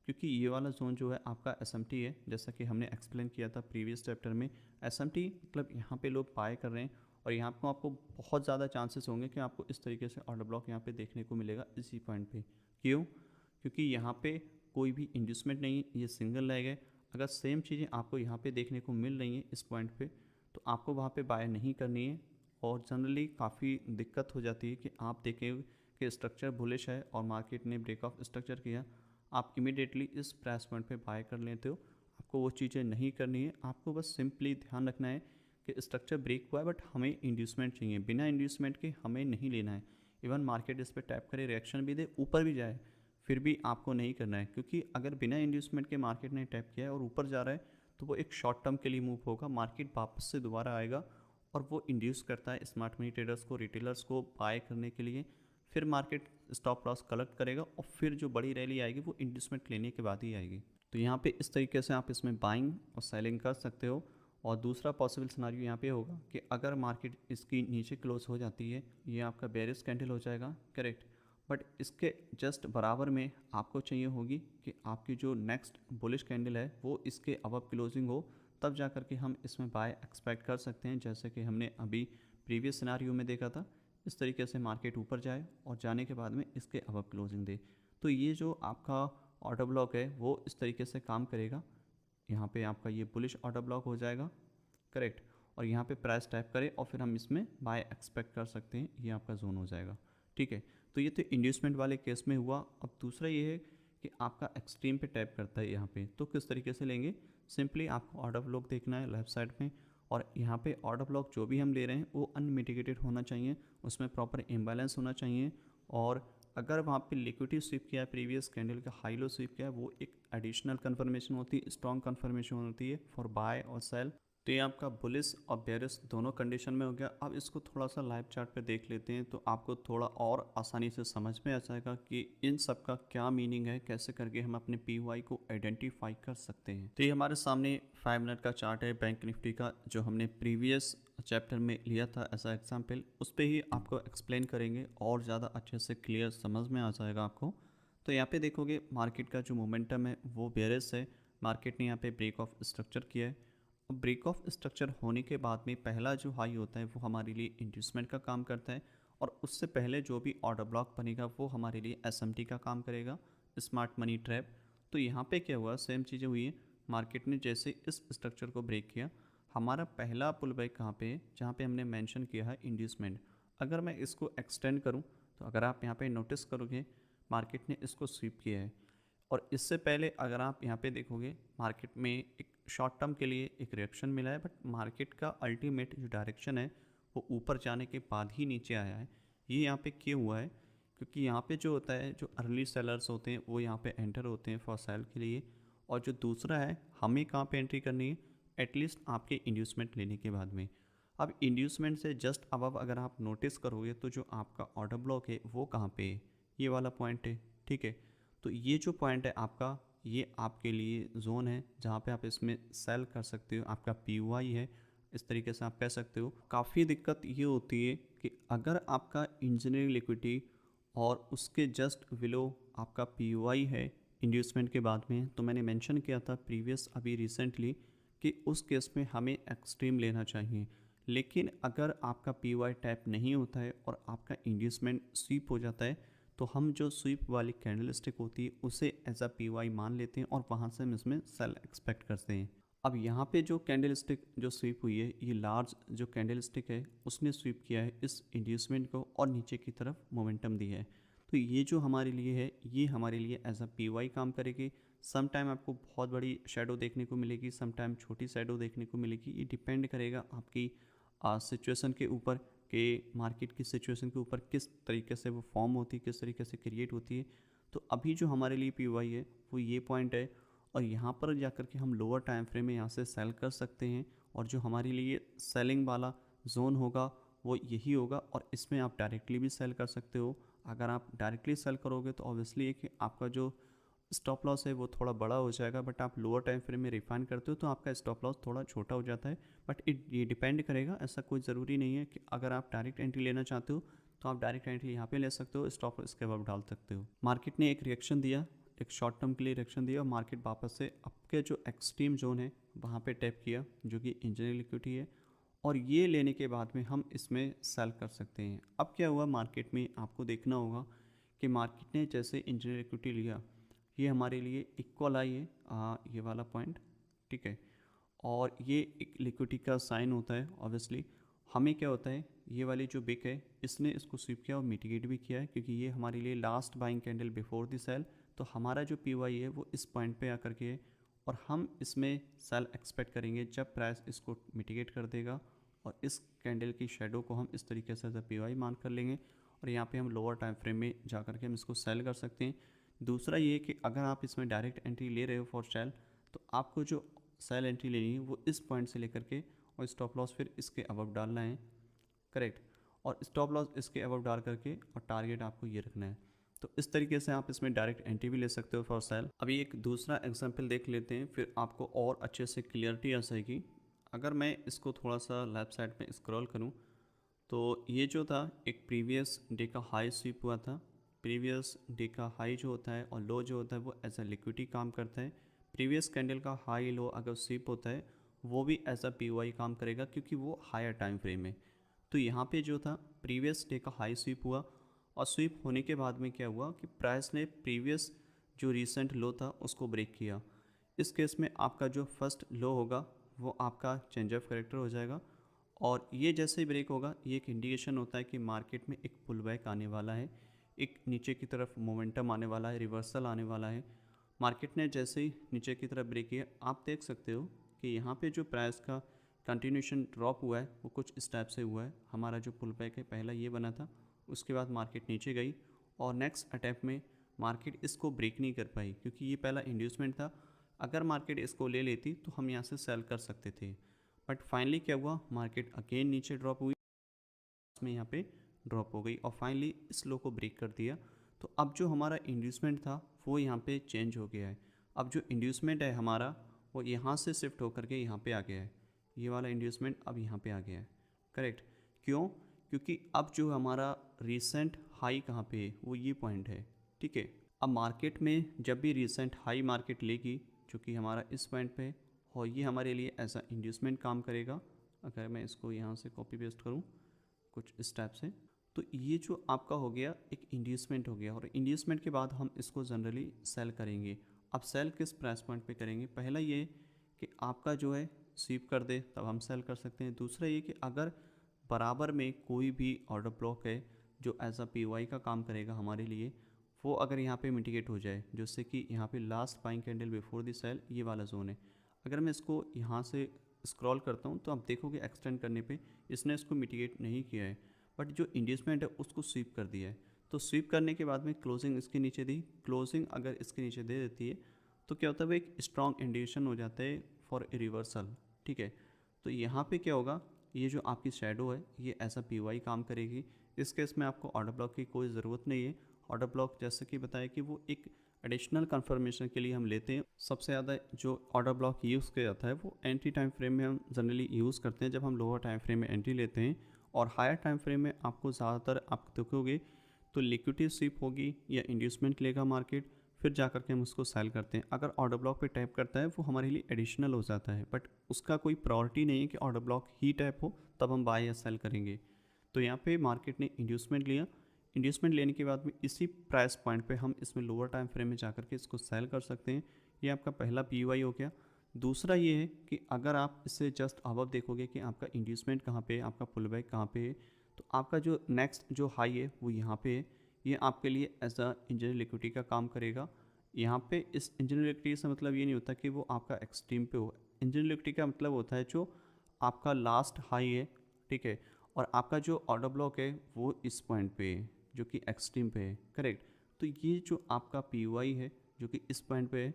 क्योंकि ये वाला जोन जो है आपका एसएमटी है, जैसा कि हमने एक्सप्लेन किया था प्रीवियस चैप्टर में। एसएमटी मतलब यहाँ पे लोग बाय कर रहे हैं और यहाँ पर आपको बहुत ज़्यादा चांसेस होंगे कि आपको इस तरीके से ऑर्डर ब्लॉक यहाँ पे देखने को मिलेगा इसी पॉइंट पे। क्यों, क्योंकि यहाँ पे कोई भी इंड्यूसमेंट नहीं है, ये सिंगल लेग है। अगर सेम चीज़ें आपको यहाँ पे देखने को मिल रही हैं इस पॉइंट पे, तो आपको वहाँ पे बाय नहीं करनी है। और जनरली काफ़ी दिक्कत हो जाती है कि आप देखें कि स्ट्रक्चर बुलिश है और मार्केट ने ब्रेक ऑफ स्ट्रक्चर किया, आप इमीडिएटली इस प्राइस पॉइंट पे बाय कर लेते हो। आपको वो चीज़ें नहीं करनी है, आपको बस सिंपली ध्यान रखना है कि स्ट्रक्चर ब्रेक हुआ है बट हमें इंड्यूसमेंट चाहिए, बिना इंड्यूसमेंट के हमें नहीं लेना है। इवन मार्केट इस पर टैप करे, रिएक्शन भी दे, ऊपर भी जाए, फिर भी आपको नहीं करना है, क्योंकि अगर बिना इंड्यूसमेंट के मार्केट ने टैप किया है और ऊपर जा रहा है तो वो एक शॉर्ट टर्म के लिए मूव होगा, मार्केट वापस से दोबारा आएगा और वो इंड्यूस करता है स्मार्ट मनी ट्रेडर्स को, रिटेलर्स को बाय करने के लिए। फिर मार्केट स्टॉप लॉस कलेक्ट करेगा और फिर जो बड़ी रैली आएगी वो इंड्यूसमेंट लेने के बाद ही आएगी। तो यहाँ पे इस तरीके से आप इसमें बाइंग और सेलिंग कर सकते हो। और दूसरा पॉसिबल सिनारियो यहाँ पे होगा कि अगर मार्केट इसकी नीचे क्लोज हो जाती है, ये आपका बेरिश कैंडल हो जाएगा, करेक्ट, बट इसके जस्ट बराबर में आपको चाहिए होगी कि आपकी जो नेक्स्ट बुलिश कैंडल है वो इसके अबव क्लोजिंग हो, तब जा कर के हम इसमें बाय एक्सपेक्ट कर सकते हैं। जैसे कि हमने अभी प्रीवियस सिनारियो में देखा था, इस तरीके से मार्केट ऊपर जाए और जाने के बाद में इसके अबव क्लोजिंग दे, तो ये जो आपका ऑर्डर ब्लॉक है वो इस तरीके से काम करेगा। यहाँ पे आपका ये बुलिश ऑर्डर ब्लॉक हो जाएगा, करेक्ट, और यहाँ पे प्राइस टाइप करें और फिर हम इसमें बाय एक्सपेक्ट कर सकते हैं, ये आपका जोन हो जाएगा। ठीक है, तो ये तो इंड्यूसमेंट वाले केस में हुआ। अब दूसरा ये है कि आपका एक्सट्रीम पे टैप करता है यहाँ पे, तो किस तरीके से लेंगे, सिंपली आपको ऑर्डर ब्लॉक देखना है लेफ्ट साइड में, और यहाँ पे ऑर्डर ब्लॉक जो भी हम ले रहे हैं वो अनमिटिगेटेड होना चाहिए, उसमें प्रॉपर इम्बैलेंस होना चाहिए। और अगर वहाँ पे लिक्विडिटी स्वीप किया है, प्रीवियस कैंडल का हाई लो स्वीप किया है, वो एक एडिशनल कन्फर्मेशन होती है, स्ट्रॉन्ग कन्फर्मेशन होती है फॉर बाय और सेल। तो ये आपका बुलिश और बेयरिश दोनों कंडीशन में हो गया। अब इसको थोड़ा सा लाइव चार्ट पे देख लेते हैं तो आपको थोड़ा और आसानी से समझ में आ जाएगा कि इन सब का क्या मीनिंग है, कैसे करके हम अपने पीवाई को आइडेंटिफाई कर सकते हैं। तो ये हमारे सामने 5 मिनट का चार्ट है बैंक निफ्टी का, जो हमने प्रीवियस चैप्टर में लिया था ऐसा एग्जाम्पल। उस पर ही आपको एक्सप्लेन करेंगे और ज़्यादा अच्छे से क्लियर समझ में आ जाएगा आपको। तो यहाँ पे देखोगे मार्केट का जो मोमेंटम है वो बेयरिश है। मार्केट ने यहाँ पे ब्रेक ऑफ स्ट्रक्चर किया है। अब ब्रेक ऑफ स्ट्रक्चर होने के बाद में पहला जो हाई होता है वो हमारे लिए इंड्यूसमेंट का काम करता है, और उससे पहले जो भी ऑर्डर ब्लॉक बनेगा वो हमारे लिए एसएमटी का काम करेगा, स्मार्ट मनी ट्रैप। तो यहाँ पे क्या हुआ, सेम चीज़ें हुई है। मार्केट ने जैसे इस स्ट्रक्चर को ब्रेक किया, हमारा पहला पुल बैक कहाँ पे है, जहाँ पे हमने मेंशन किया है इंड्यूसमेंट। अगर मैं इसको एक्सटेंड करूँ तो अगर आप यहाँ पे नोटिस करोगे मार्केट ने इसको स्वीप किया है। और इससे पहले अगर आप यहाँ पे देखोगे मार्केट में एक शॉर्ट टर्म के लिए एक रिएक्शन मिला है, बट मार्केट का अल्टीमेट जो डायरेक्शन है वो ऊपर जाने के बाद ही नीचे आया है। ये यहाँ पे क्यों हुआ है, क्योंकि यहाँ पे जो होता है जो अर्ली सेलर्स होते हैं वो यहाँ पे एंटर होते हैं फॉर सेल के लिए, और जो दूसरा है हमें कहाँ पे एंट्री करनी है, एटलीस्ट आपके इंड्यूसमेंट लेने के बाद में। अब इंड्यूसमेंट से जस्ट अबव अगर आप नोटिस करोगे तो जो आपका ऑर्डर ब्लॉक है वो कहाँ पे है, ये वाला पॉइंट है, ठीक है। तो ये जो पॉइंट है आपका, ये आपके लिए जोन है जहाँ पे आप इसमें सेल कर सकते हो, आपका पीवाई है, इस तरीके से आप कह सकते हो। काफ़ी दिक्कत ये होती है कि अगर आपका इंजीनियरिंग लिक्विडिटी और उसके जस्ट बिलो आपका पीवाई है इंड्यूसमेंट के बाद में, तो मैंने मेंशन किया था प्रीवियस अभी रिसेंटली कि उस केस में हमें एक्सट्रीम लेना चाहिए। लेकिन अगर आपका पीवाई टैप नहीं होता है और आपका इंड्यूसमेंट स्वीप हो जाता है, तो हम जो स्वीप वाली कैंडल स्टिक होती है उसे एज अ पीवाई मान लेते हैं और वहाँ से हम इसमें सेल एक्सपेक्ट करते हैं। अब यहाँ पे जो कैंडल स्टिक जो स्वीप हुई है, ये लार्ज जो कैंडल स्टिक है उसने स्वीप किया है इस इंड्यूसमेंट को और नीचे की तरफ मोमेंटम दिया है। तो ये जो हमारे लिए है ये हमारे लिए एज अ पीवाई काम करेगी। सम टाइम आपको बहुत बड़ी शेडो देखने को मिलेगी, सम टाइम छोटी शेडो देखने को मिलेगी। ये डिपेंड करेगा आपकी सिचुएशन के ऊपर कि मार्केट की सिचुएशन के ऊपर किस तरीके से वो फॉर्म होती है, किस तरीके से क्रिएट होती है। तो अभी जो हमारे लिए पीवाई है वो ये पॉइंट है, और यहाँ पर जाकर के हम लोअर टाइम फ्रेम में यहाँ से सेल कर सकते हैं, और जो हमारे लिए सेलिंग वाला जोन होगा वो यही होगा, और इसमें आप डायरेक्टली भी सेल कर सकते हो। अगर आप डायरेक्टली सेल करोगे तो ऑब्वियसली है कि आपका जो स्टॉप लॉस है वो थोड़ा बड़ा हो जाएगा, बट आप लोअर टाइम फ्रेम में रिफाइन करते हो तो आपका स्टॉप लॉस थोड़ा छोटा हो जाता है। बट ये डिपेंड करेगा, ऐसा कोई ज़रूरी नहीं है कि अगर आप डायरेक्ट एंट्री लेना चाहते हो तो आप डायरेक्ट एंट्री यहाँ पे ले सकते हो, स्टॉप इसके बाद डाल सकते हो। मार्केट ने एक रिएक्शन दिया, एक शॉर्ट टर्म के लिए रिएक्शन दिया, और मार्केट वापस से आपके जो एक्सट्रीम जोन है वहाँ पे टैप किया जो कि इंजीनियरिंग लिक्विडिटी है, और ये लेने के बाद में हम इसमें सेल कर सकते हैं। अब क्या हुआ मार्केट में, आपको देखना होगा कि मार्केट ने जैसे इंजीनियरिंग लिक्विडिटी लिया, ये हमारे लिए इक्वल आई है ये वाला पॉइंट, ठीक है। और ये एक लिक्विडिटी का साइन होता है ऑब्वियसली। हमें क्या होता है, ये वाली जो बिक है इसने इसको स्वीप किया और मिटिगेट भी किया है, क्योंकि ये हमारे लिए last buying candle before the sell. तो हमारा जो पीवाई है वो इस पॉइंट पे आकर के है, और हम इसमें सेल एक्सपेक्ट करेंगे जब प्राइस इसको मिटिगेट कर देगा, और इस कैंडल की शेडो को हम इस तरीके से एज अ पीवाई मान कर लेंगे, और यहाँ पे हम लोअर टाइम फ्रेम में जा कर के हम इसको सेल कर सकते हैं। दूसरा ये कि अगर आप इसमें डायरेक्ट एंट्री ले रहे हो फॉर सेल, तो आपको जो सेल एंट्री लेनी है वो इस पॉइंट से लेकर के, और स्टॉप लॉस फिर इसके अबव डालना है, करेक्ट। और स्टॉप लॉस इसके अबव डाल करके और टारगेट आपको ये रखना है। तो इस तरीके से आप इसमें डायरेक्ट एंट्री भी ले सकते हो फॉर सेल। अभी एक दूसरा एग्जांपल देख लेते हैं, फिर आपको और अच्छे से क्लियरिटी आ जाएगी। अगर मैं इसको थोड़ा सा लेफ्ट साइड में स्क्रॉल करूँ तो ये जो था एक प्रीवियस डे का हाई स्वीप हुआ था। प्रीवियस डे का हाई जो होता है और लो जो होता है वो एज अ लिक्विडिटी काम करता है। प्रीवियस कैंडल का हाई लो अगर स्वीप होता है वो भी एज अ पीवाई काम करेगा, क्योंकि वो हायर टाइम फ्रेम है। तो यहाँ पे जो था प्रीवियस डे का हाई स्वीप हुआ, और स्वीप होने के बाद में क्या हुआ कि प्राइस ने प्रीवियस जो रीसेंट लो था उसको ब्रेक किया। इस केस में आपका जो फर्स्ट लो होगा वो आपका चेंज ऑफ करेक्टर हो जाएगा, और ये जैसे ही ब्रेक होगा ये एक इंडिकेशन होता है कि मार्केट में एक पुल बैक आने वाला है, एक नीचे की तरफ मोमेंटम आने वाला है, रिवर्सल आने वाला है। मार्केट ने जैसे ही नीचे की तरफ ब्रेक किया, आप देख सकते हो कि यहाँ पे जो प्राइस का कंटिन्यूशन ड्रॉप हुआ है वो कुछ इस टाइप से हुआ है। हमारा जो पुल बैक है पहला ये बना था, उसके बाद मार्केट नीचे गई, और नेक्स्ट अटैम्प्ट में मार्केट इसको ब्रेक नहीं कर पाई, क्योंकि ये पहला इंड्यूसमेंट था। अगर मार्केट इसको ले लेती तो हम यहाँ से सेल कर सकते थे, बट फाइनली क्या हुआ, मार्केट अगेन नीचे ड्रॉप हुई, में यहाँ पे ड्रॉप हो गई और फाइनली इस लो को ब्रेक कर दिया। तो अब जो हमारा इंड्यूसमेंट था वो यहाँ पे चेंज हो गया है। अब जो इंड्यूसमेंट है हमारा वो यहाँ से शिफ्ट होकर के यहाँ पे आ गया है, ये वाला इंड्यूसमेंट अब यहाँ पे आ गया है। करेक्ट, क्यों? क्योंकि अब जो हमारा रिसेंट हाई कहाँ पे है वो ये पॉइंट है। ठीक है, अब मार्केट में जब भी रिसेंट हाई मार्केट लेगी जो कि हमारा इस पॉइंट पे है, और ये हमारे लिए एज अ इंड्यूसमेंट काम करेगा। अगर मैं इसको यहाँ से कॉपी पेस्ट करूँ कुछ इस टाइप से, तो ये जो आपका हो गया एक इंड्यूसमेंट हो गया, और इंड्यूसमेंट के बाद हम इसको जनरली सेल करेंगे। अब सेल किस प्राइस पॉइंट पे करेंगे? पहला ये कि आपका जो है स्वीप कर दे तब हम सेल कर सकते हैं। दूसरा ये कि अगर बराबर में कोई भी ऑर्डर ब्लॉक है जो एज अ पी का काम करेगा हमारे लिए, वो अगर यहाँ पे मिटिगेट हो जाए, जिससे कि यहाँ पे last buying candle before the sell ये वाला जोन है, अगर मैं इसको यहाँ से स्क्रॉल करता हूँ तो आप देखोगे एक्सटेंड करने पे इसने इसको मिटिगेट नहीं किया है, बट जो इंड्यूसमेंट है उसको स्वीप कर दिया है। तो स्वीप करने के बाद में क्लोजिंग इसके नीचे दी, क्लोजिंग अगर इसके नीचे दे देती है तो क्या होता है, वो एक स्ट्रॉन्ग इंडिकेशन हो जाता है फॉर ए रिवर्सल। ठीक है, तो यहाँ पे क्या होगा, ये जो आपकी शेडो है ये ऐसा पी काम करेगी। इस केस में आपको ऑर्डर ब्लॉक की कोई ज़रूरत नहीं है। ऑर्डर ब्लॉक जैसे कि बताया कि वो एक एडिशनल कंफर्मेशन के लिए हम लेते हैं। सबसे ज़्यादा जो ऑर्डर ब्लॉक यूज़ किया जाता है वो एंट्री टाइम फ्रेम में हम जनरली यूज़ करते हैं, जब हम लोअर टाइम फ्रेम में एंट्री लेते हैं। और हायर टाइम फ्रेम में आपको ज़्यादातर आप देखोगे तो लिक्विडिटी स्वीप होगी या इंड्यूसमेंट लेगा मार्केट, फिर जा कर के हम उसको सेल करते हैं। अगर ऑर्डर ब्लॉक पे टैप करता है वो हमारे लिए एडिशनल हो जाता है, बट उसका कोई प्रायोरिटी नहीं है कि ऑर्डर ब्लॉक ही टैप हो तब हम बाय या सेल करेंगे। तो यहाँ पे मार्केट ने इंड्यूसमेंट लिया, इंड्यूसमेंट लेने के बाद में इसी प्राइस पॉइंट पे हम इसमें लोअर टाइम फ्रेम में जाकर के इसको सेल कर सकते हैं। ये आपका पहला पी हो गया। दूसरा ये है कि अगर आप इससे जस्ट अबव देखोगे कि आपका इंड्यूसमेंट कहाँ पे है, आपका पुल बैक कहाँ पे है, तो आपका जो नेक्स्ट जो हाई है वो यहाँ पे है। ये आपके लिए एज अ इंजीनियर लिक्विडिटी का काम करेगा। यहाँ पे इस इंजीनियर लिक्विडिटी से मतलब ये नहीं होता कि वो आपका एक्सट्रीम पे हो। इंजीनियर लिक्विडिटी का मतलब होता है जो आपका लास्ट हाई है, ठीक है, और आपका जो ऑर्डर ब्लॉक है वो इस पॉइंट पे है जो कि एक्सट्रीम पे है। करेक्ट, तो ये जो आपका पी है जो कि इस पॉइंट पे है,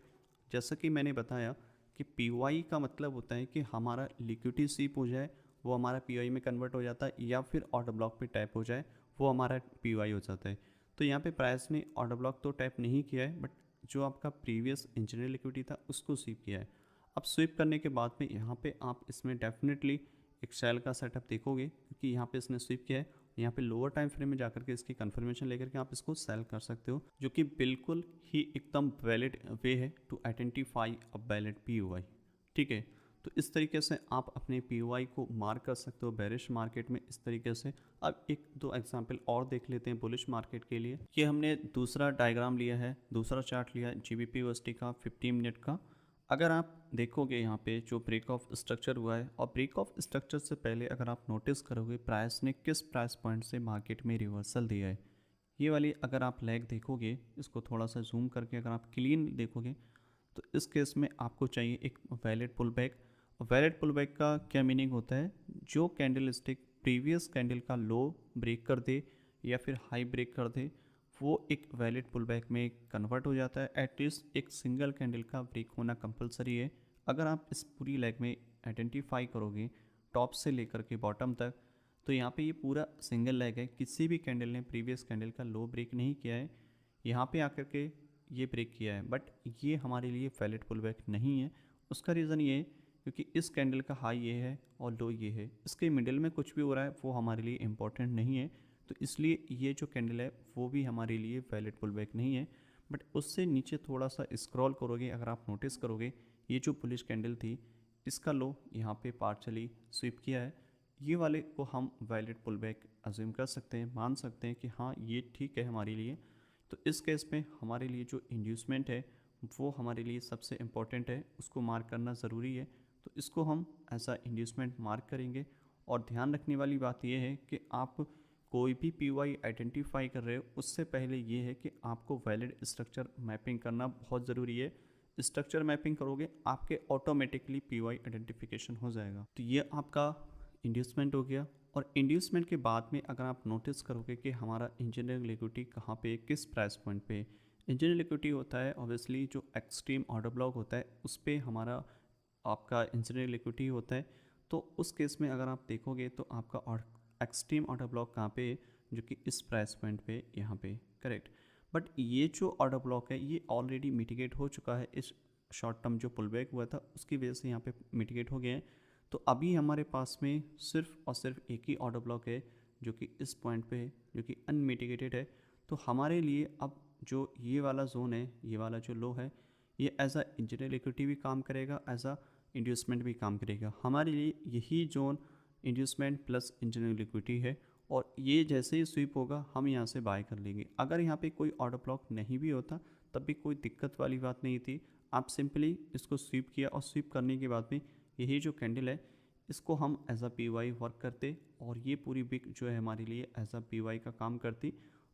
जैसा कि मैंने बताया कि पी का मतलब होता है कि हमारा लिक्विडिटी स्वीप हो जाए वो हमारा पी में कन्वर्ट हो जाता है, या फिर ऑर्डर ब्लॉक पे टैप हो जाए वो हमारा पी हो जाता है। तो यहाँ पे प्राइस ने ऑर्डर ब्लॉक तो टैप नहीं किया है, बट जो आपका प्रीवियस इंजीनियर लिक्विडिटी था उसको स्वीप किया है। अब स्वीप करने के बाद में यहाँ पे आप इसमें डेफिनेटली एक सेल का सेटअप देखोगे, क्योंकि यहाँ पे इसने स्वीप किया है। यहाँ पे लोअर टाइम फ्रेम में जाकर के इसकी कंफर्मेशन लेकर के आप इसको सेल कर सकते हो, जो कि बिल्कुल ही एकदम वैलिड वे है to identify a valid P. ठीक है, तो इस तरीके से आप अपने पी को मार्क कर सकते हो बेरिश मार्केट में इस तरीके से। अब एक दो एग्जांपल और देख लेते हैं बुलिश मार्केट के लिए। ये हमने दूसरा डायग्राम लिया है, दूसरा चार्ट लिया है GBP USD का 15 मिनट का। अगर आप देखोगे यहाँ पे जो ब्रेक ऑफ स्ट्रक्चर हुआ है, और ब्रेक ऑफ स्ट्रक्चर से पहले अगर आप नोटिस करोगे प्राइस ने किस प्राइस पॉइंट से मार्केट में रिवर्सल दिया है, ये वाली अगर आप लैग देखोगे, इसको थोड़ा सा जूम करके अगर आप क्लीन देखोगे, तो इस केस में आपको चाहिए एक valid pull back. Valid pull back का क्या मीनिंग होता है, जो कैंडल स्टिक प्रीवियस कैंडल का लो ब्रेक कर दे या फिर हाई ब्रेक कर दे, वो एक वैलिड पुल बैक में कन्वर्ट हो जाता है। एटलीस्ट एक सिंगल कैंडल का ब्रेक होना कंपलसरी है। अगर आप इस पूरी लेग में आइडेंटिफाई करोगे टॉप से लेकर के बॉटम तक, तो यहाँ पे ये पूरा सिंगल लेग है, किसी भी कैंडल ने प्रीवियस कैंडल का लो ब्रेक नहीं किया है। यहाँ पे आकर के ये ब्रेक किया है, बट ये हमारे लिए वैलिड पुल बैक नहीं है। उसका रीज़न ये है क्योंकि इस कैंडल का हाई ये है और लो ये है, इसके मिडिल में कुछ भी हो रहा है वो हमारे लिए इम्पोर्टेंट नहीं है। तो इसलिए ये जो कैंडल है वो भी हमारे लिए वैलिड पुल बैक नहीं है। बट उससे नीचे थोड़ा सा स्क्रॉल करोगे, अगर आप नोटिस करोगे ये जो बुलिश कैंडल थी इसका लो यहाँ पे पार्शली स्वीप किया है, ये वाले को हम वैलिड पुल बैक अज्यूम कर सकते हैं, मान सकते हैं कि हाँ ये ठीक है हमारे लिए। तो इस केस में हमारे लिए जो इंड्यूसमेंट है वो हमारे लिए सबसे इम्पॉर्टेंट है, उसको मार्क करना ज़रूरी है। तो इसको हम ऐसा इंड्यूसमेंट मार्क करेंगे। और ध्यान रखने वाली बात यह है कि आप कोई भी पी आइडेंटिफाई कर रहे हो उससे पहले ये है कि आपको वैलिड स्ट्रक्चर मैपिंग करना बहुत ज़रूरी है। स्ट्रक्चर मैपिंग करोगे आपके ऑटोमेटिकली पी आइडेंटिफिकेशन हो जाएगा। तो ये आपका इंड्यूसमेंट हो गया। और इंड्यूसमेंट के बाद में अगर आप नोटिस करोगे कि हमारा इंजीनियरिंग लिक्विडिटी कहाँ पे, किस प्राइस पॉइंट पे इंजीनियरिंग लिक्विडिटी होता है, ऑब्वियसली जो एक्सट्रीम ऑर्डर ब्लॉक होता है उस पर हमारा आपका इंजीनियरिंग लिक्विडिटी होता है। तो उस केस में अगर आप देखोगे तो आपका एक्सट्रीम ऑर्डर ब्लॉक कहाँ पे है, जो कि इस प्राइस पॉइंट पे यहाँ पे, करेक्ट। बट ये जो ऑर्डर ब्लॉक है ये ऑलरेडी मिटिगेट हो चुका है, इस शॉर्ट टर्म जो पुल बैक हुआ था उसकी वजह से यहाँ पे मिटिगेट हो गया है। तो अभी हमारे पास में सिर्फ और सिर्फ एक ही ऑर्डर ब्लॉक है जो कि इस पॉइंट पे है, जो कि अनमिटिगेटेड है। तो हमारे लिए अब जो ये वाला जोन है, ये वाला जो लो है, ये एज अ इंजीनियर लिक्विडिटी भी काम करेगा, एज अ इंड्यूसमेंट भी काम करेगा। हमारे लिए यही zone inducement plus engineer liquidity है, और ये जैसे ही स्वीप होगा हम यहाँ से बाय कर लेंगे। अगर यहाँ पे कोई ऑर्डर ब्लॉक नहीं भी होता तब भी कोई दिक्कत वाली बात नहीं थी। आप सिंपली इसको स्वीप किया, और स्वीप करने के बाद में यही जो कैंडल है इसको हम as a P Y work करते, और ये पूरी विक जो है हमारे लिए एज अ पी वाई का काम करती।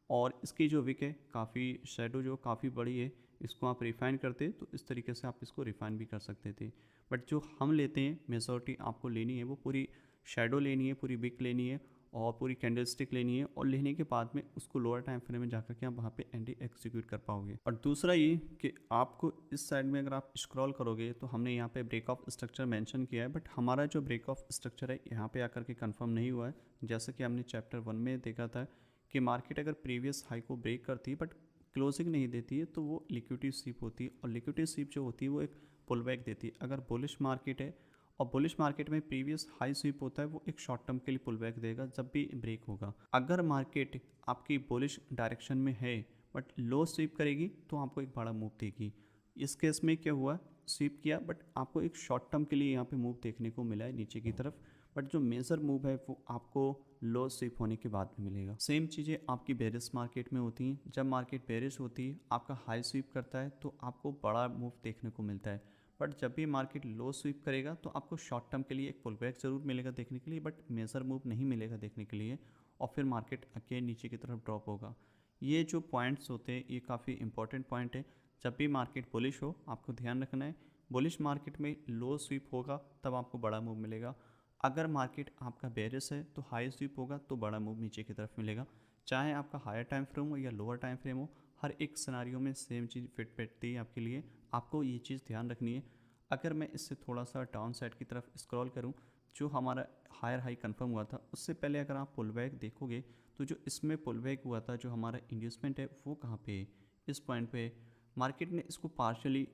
और इसकी जो विक है काफ़ी शेडो जो काफ़ी बड़ी है, इसको आप रिफ़ाइन करते तो इस तरीके से आप इसको रिफ़ाइन भी कर सकते थे। बट जो हम लेते हैं मेजॉरिटी आपको लेनी है वो पूरी शेडो लेनी है, पूरी विक लेनी है, और पूरी कैंडलस्टिक लेनी है, और लेने के बाद में उसको लोअर टाइम फ्रेम में जाकर के आप वहाँ पे एंटी एग्जीक्यूट कर पाओगे। और दूसरा ये कि आपको इस साइड में अगर आप स्क्रॉल करोगे तो हमने यहाँ पे ब्रेक ऑफ स्ट्रक्चर मेंशन किया है, बट हमारा जो ब्रेक ऑफ स्ट्रक्चर है यहाँ पे आकर के कंफर्म नहीं हुआ है। जैसे कि हमने चैप्टर 1 में देखा था कि मार्केट अगर प्रीवियस हाई को ब्रेक करती है बट क्लोजिंग नहीं देती है तो वो लिक्विडिटी स्वीप होती है, और लिक्विडिटी स्वीप जो होती है वो एक पुल बैक देती है। अगर बुलिश मार्केट है और बुलिश मार्केट में प्रीवियस हाई स्वीप होता है, वो एक शॉर्ट टर्म के लिए पुल बैक देगा जब भी ब्रेक होगा। अगर मार्केट आपकी बुलिश डायरेक्शन में है बट लो स्वीप करेगी तो आपको एक बड़ा मूव देगी। इस केस में क्या हुआ, स्वीप किया बट आपको एक शॉर्ट टर्म के लिए यहाँ पे मूव देखने को मिला है नीचे की तरफ, बट जो मेजर मूव है वो आपको लो स्वीप होने के बाद में मिलेगा। सेम चीज़ें आपकी बेरिश मार्केट में होती हैं। जब मार्केट बेरिश होती है आपका हाई स्वीप करता है तो आपको बड़ा मूव देखने को मिलता है, बट जब भी मार्केट लो स्वीप करेगा तो आपको शॉर्ट टर्म के लिए एक पुल बैक ज़रूर मिलेगा देखने के लिए, बट मेजर मूव नहीं मिलेगा देखने के लिए, और फिर मार्केट अगेन नीचे की तरफ ड्रॉप होगा। ये जो पॉइंट्स होते हैं ये काफ़ी इंपॉर्टेंट पॉइंट है। जब भी मार्केट बुलिश हो आपको ध्यान रखना है, बुलिश मार्केट में लो स्वीप होगा तब आपको बड़ा मूव मिलेगा। अगर मार्केट आपका बेरिश है तो हाई स्वीप होगा तो बड़ा मूव नीचे की तरफ मिलेगा। चाहे आपका हायर टाइम फ्रेम हो या लोअर टाइम फ्रेम हो, हर एक सिनारियो में सेम चीज़ फिट बैठती है आपके लिए। आपको ये चीज़ ध्यान रखनी है। अगर मैं इससे थोड़ा सा डाउन साइड की तरफ स्क्रॉल करूं, जो हमारा हायर हाई कंफर्म हुआ था उससे पहले अगर आप पुल बैक देखोगे तो जो इसमें पुल बैक हुआ था, जो हमारा इंड्यूसमेंट है वो कहाँ पे है, इस पॉइंट पे। मार्केट ने इसको पार्शली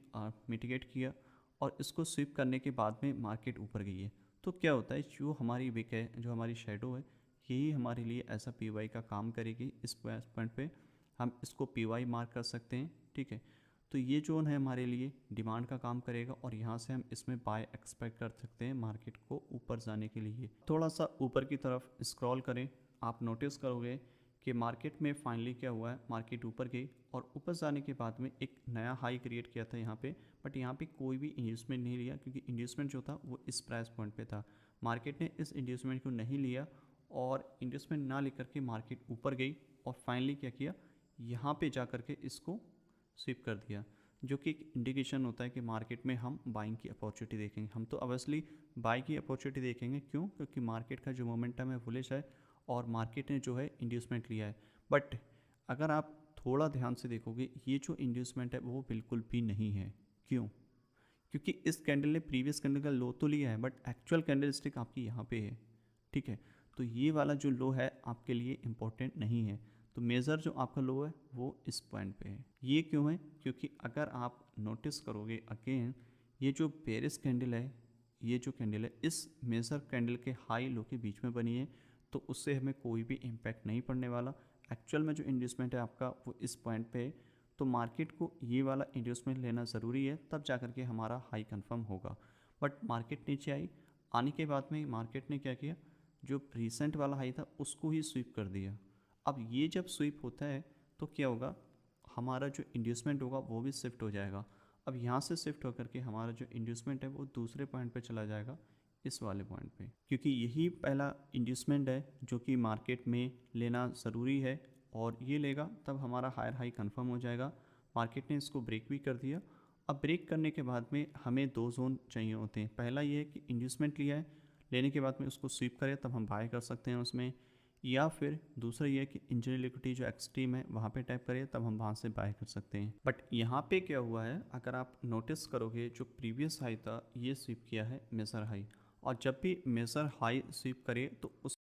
मिटिगेट किया और इसको स्वीप करने के बाद में मार्केट ऊपर गई है। तो क्या होता है, जो हमारी विक है, जो हमारी शेडो है, यही हमारे लिए ऐसा पी वाई का काम करेगी। इस पॉइंट पे हम इसको पी वाई मार्क कर सकते हैं, ठीक है। तो ये जोन है हमारे लिए डिमांड का काम करेगा, और यहाँ से हम इसमें बाय एक्सपेक्ट कर सकते हैं मार्केट को ऊपर जाने के लिए। थोड़ा सा ऊपर की तरफ स्क्रॉल करें, आप नोटिस करोगे कि मार्केट में फाइनली क्या हुआ है, मार्केट ऊपर गई और ऊपर जाने के बाद में एक नया हाई क्रिएट किया था यहाँ पे, बट यहाँ पे कोई भी इंड्यूसमेंट नहीं लिया, क्योंकि इंड्यूसमेंट जो था वो इस प्राइस पॉइंट पे था। मार्केट ने इस इंड्यूसमेंट को नहीं लिया, और इंड्यूसमेंट ना लेकर के मार्केट ऊपर गई, और फाइनली क्या किया, यहाँ पे जा कर के इसको स्विप कर दिया, जो कि एक इंडिकेशन होता है कि मार्केट में हम बाइंग की अपॉर्चुनिटी देखेंगे। हम तो ऑब्वियसली बाई की अपॉर्चुनिटी देखेंगे, क्यों, क्योंकि मार्केट का जो मोमेंटम है बुलिश है और मार्केट ने जो है इंड्यूसमेंट लिया है। बट अगर आप थोड़ा ध्यान से देखोगे, ये जो इंड्यूसमेंट है वो बिल्कुल भी नहीं है। क्यों, क्योंकि इस कैंडल ने प्रीवियस कैंडल का लो तो लिया है बट एक्चुअल कैंडल स्टिक आपकी यहाँ पे है, ठीक है। तो ये वाला जो लो है आपके लिए इम्पोर्टेंट नहीं है। तो मेज़र जो आपका लो है वो इस पॉइंट पे है। ये क्यों है, क्योंकि अगर आप नोटिस करोगे अगेन, ये जो बेरिश कैंडल है, ये जो कैंडल है इस मेज़र कैंडल के हाई लो के बीच में बनी है, तो उससे हमें कोई भी इम्पैक्ट नहीं पड़ने वाला। एक्चुअल में जो इन्वेस्टमेंट है आपका वो इस पॉइंट पे है, तो मार्केट को ये वाला इन्वेस्टमेंट लेना ज़रूरी है, तब जा कर के हमारा हाई कंफर्म होगा। बट मार्केट नीचे आई, आने के बाद में मार्केट ने क्या किया, जो रिसेंट वाला हाई था उसको ही स्वीप कर दिया। अब ये जब स्वीप होता है तो क्या होगा, हमारा जो इंड्यूसमेंट होगा वो भी शिफ्ट हो जाएगा। अब यहाँ से शिफ्ट होकर के हमारा जो इंड्यूसमेंट है वो दूसरे पॉइंट पे चला जाएगा, इस वाले पॉइंट पे, क्योंकि यही पहला इंड्यूसमेंट है जो कि मार्केट में लेना ज़रूरी है, और ये लेगा तब हमारा हायर हाई कंफर्म हो जाएगा। मार्केट ने इसको ब्रेक भी कर दिया। अब ब्रेक करने के बाद में हमें दो जोन चाहिए होते हैं। पहला ये है कि इंड्यूसमेंट लिया है, लेने के बाद में उसको स्वीप करें तब हम बाय कर सकते हैं उसमें, या फिर दूसरा ये है कि इंजीनियर लिक्विडिटी जो एक्सट्रीम है वहाँ पे टैप करें तब हम वहाँ से बाय कर सकते हैं। बट यहाँ पे क्या हुआ है, अगर आप नोटिस करोगे जो प्रीवियस हाई था ये स्वीप किया है मेजर हाई, और जब भी मेजर हाई स्वीप करे तो उस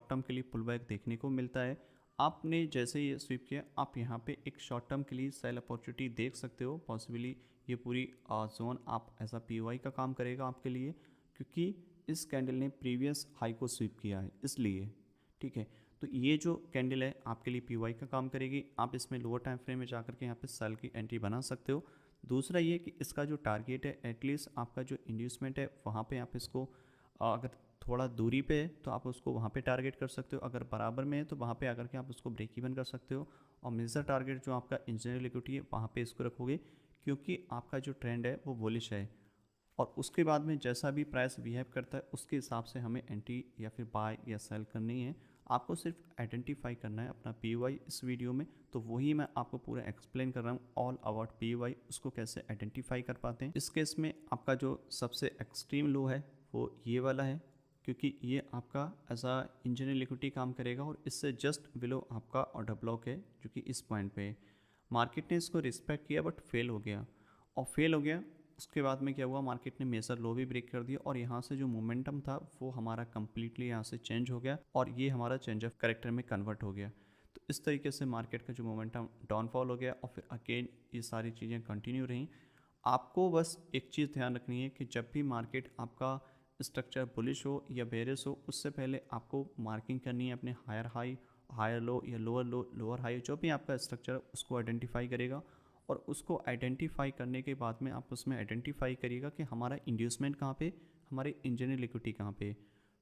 टर्म के लिए पुल बैक देखने को मिलता है। आपने जैसे ये स्वीप किया, आप यहाँ पे एक शॉर्ट टर्म के लिए सेल अपॉर्चुनिटी देख सकते हो। पॉसिबली ये पूरी जोन आप एज अ पीवाई का काम करेगा आपके लिए, क्योंकि इस कैंडल ने प्रीवियस हाई को स्वीप किया है इसलिए। ठीक है, तो ये जो कैंडल है आपके लिए पीवाई का काम करेगी। आप इसमें लोअर टाइम फ्रेम में जाकर के यहाँ पे सेल की एंट्री बना सकते हो। दूसरा ये कि इसका जो टारगेट है, एटलीस्ट आपका जो इंड्यूसमेंट है वहाँ पे आप इसको अगर थोड़ा दूरी पे है तो आप उसको वहाँ पे टारगेट कर सकते हो, अगर बराबर में है तो वहाँ पे आकर के आप उसको ब्रेक इवन कर सकते हो। और मेजर टारगेट जो आपका इंजीनियर इक्विटी है वहाँ पे इसको रखोगे, क्योंकि आपका जो ट्रेंड है वो बुलिश है। और उसके बाद में जैसा भी प्राइस बिहेव करता है उसके हिसाब से हमें एंट्री या फिर बाय या सेल करनी है। आपको सिर्फ आइडेंटिफाई करना है अपना पीवाई इस वीडियो में, तो वही मैं आपको पूरा एक्सप्लेन कर रहा हूँ ऑल अबाउट पीवाई, उसको कैसे आइडेंटिफाई कर पाते हैं। इस केस में आपका जो सबसे एक्सट्रीम लो है वो ये वाला है, क्योंकि ये आपका एज आ इंजीनियर लिक्विडिटी काम करेगा और इससे जस्ट बिलो आपका ऑर्डर ब्लॉक है जो कि इस पॉइंट पे है। मार्केट ने इसको रिस्पेक्ट किया बट फेल हो गया, और फेल हो गया उसके बाद में क्या हुआ, मार्केट ने मेजर लो भी ब्रेक कर दिया और यहाँ से जो मोमेंटम था वो हमारा कंप्लीटली यहाँ से चेंज हो गया और ये हमारा चेंज ऑफ कैरेक्टर में कन्वर्ट हो गया। तो इस तरीके से मार्केट का जो मोमेंटम डाउनफॉल हो गया और फिर अगेन ये सारी चीज़ें कंटिन्यू रहीं। आपको बस एक चीज़ ध्यान रखनी है कि जब भी मार्केट आपका स्ट्रक्चर बुलिश हो या बेरिश हो, उससे पहले आपको मार्किंग करनी है अपने हायर हाई, हायर लो या लोअर लो, लोअर हाई, जो भी आपका स्ट्रक्चर उसको आइडेंटिफाई करेगा। और उसको आइडेंटिफाई करने के बाद में आप उसमें आइडेंटिफाई करिएगा कि हमारा इंड्यूसमेंट कहाँ पे, हमारे इंजीनियर लिक्विडिटी कहाँ पे।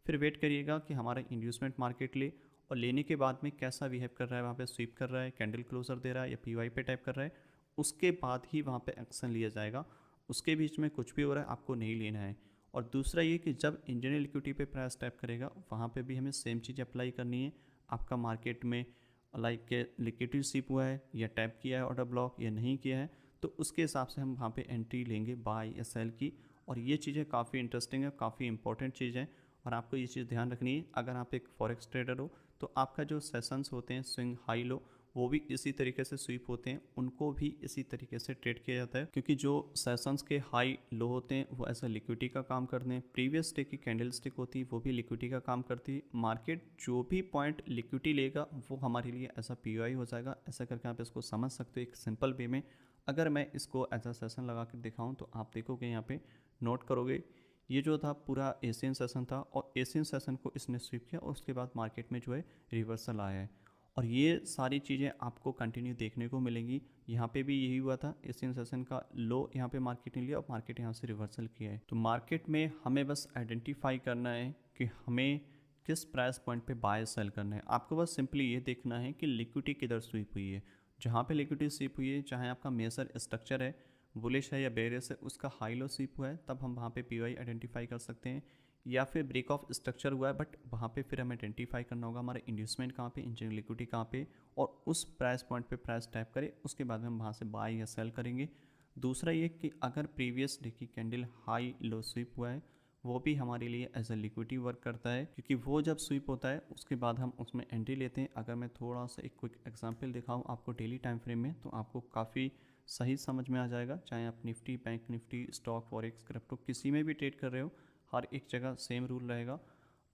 फिर वेट करिएगा कि हमारा इंड्यूसमेंट मार्केट ले, और लेने के बाद में कैसा बिहेव कर रहा है, वहाँ पे स्वीप कर रहा है, कैंडल क्लोजर दे रहा है या पीवाई पे टाइप कर रहा है, उसके बाद ही वहाँ पे एक्शन लिया जाएगा। उसके बीच में कुछ भी हो रहा है आपको नहीं लेना है। और दूसरा ये कि जब इंजीनियर लिक्विडिटी पे प्राइस टैप करेगा वहाँ पे भी हमें सेम चीज़ अप्लाई करनी है। आपका मार्केट में लाइक के लिक्विडिटी सिप हुआ है या टैप किया है ऑर्डर ब्लॉक या नहीं किया है, तो उसके हिसाब से हम वहाँ पे एंट्री लेंगे बाय या सेल की। और ये चीज़ें काफ़ी इंटरेस्टिंग है, काफ़ी इंपॉर्टेंट चीज़ है, और आपको ये चीज़ ध्यान रखनी है। अगर आप एक फॉरेक्स ट्रेडर हो तो आपका जो सेशंस होते हैं स्विंग हाई लो वो भी इसी तरीके से स्वीप होते हैं, उनको भी इसी तरीके से ट्रेड किया जाता है, क्योंकि जो सेशंस के हाई लो होते हैं वो ऐसा लिक्विडिटी का काम करते हैं। प्रीवियस डे की कैंडल स्टिक होती है वो भी लिक्विडिटी का काम करती है। मार्केट जो भी पॉइंट लिक्विडिटी लेगा वो हमारे लिए ऐसा पीओआई हो जाएगा। ऐसा करके आप इसको समझ सकते हो एक सिंपल वे में। अगर मैं इसको एज अ सेशन लगा कर दिखाऊँ तो आप देखोगे यहाँ पे नोट करोगे, ये जो था पूरा एशियन सेशन था और एशियन सेशन को इसने स्वीप किया और उसके बाद मार्केट में जो है रिवर्सल आया है। और ये सारी चीज़ें आपको कंटिन्यू देखने को मिलेंगी। यहाँ पे भी यही हुआ था, एशियन सेशन का लो यहाँ पे मार्केट ने लिया और मार्केट यहाँ से रिवर्सल किया है। तो मार्केट में हमें बस आइडेंटिफाई करना है कि हमें किस प्राइस पॉइंट पे बाय सेल करना है। आपको बस सिंपली ये देखना है कि लिक्विडिटी किधर स्वीप हुई है। जहाँ पे लिक्विडिटी स्वीप हुई है, चाहे आपका मेजर स्ट्रक्चर है बुलिश है या बेरिश है, उसका हाई लो स्वीप हुआ है, तब हम वहाँ पे पीवाई आइडेंटिफाई कर सकते हैं। या फिर ब्रेक ऑफ स्ट्रक्चर हुआ है बट वहाँ पे फिर हमें आइडेंटिफाई करना होगा हमारा इंड्यूसमेंट कहाँ पे, इंजीनियर लिक्विडिटी कहाँ पे, और उस प्राइस पॉइंट पे प्राइस टैप करें, उसके बाद में हम वहाँ से बाय या सेल करेंगे। दूसरा ये कि अगर प्रीवियस डे की कैंडल हाई लो स्वीप हुआ है वो भी हमारे लिए एज अ लिक्विडिटी वर्क करता है, क्योंकि वो जब स्वीप होता है उसके बाद हम उसमें एंट्री लेते हैं। अगर मैं थोड़ा सा एक क्विक एग्जांपल दिखाऊं आपको डेली टाइम फ्रेम में, तो आपको काफ़ी सही समझ में आ जाएगा। चाहे आप Nifty, bank Nifty, stock, forex, crypto किसी में भी ट्रेड कर रहे हो, हर एक जगह सेम रूल रहेगा।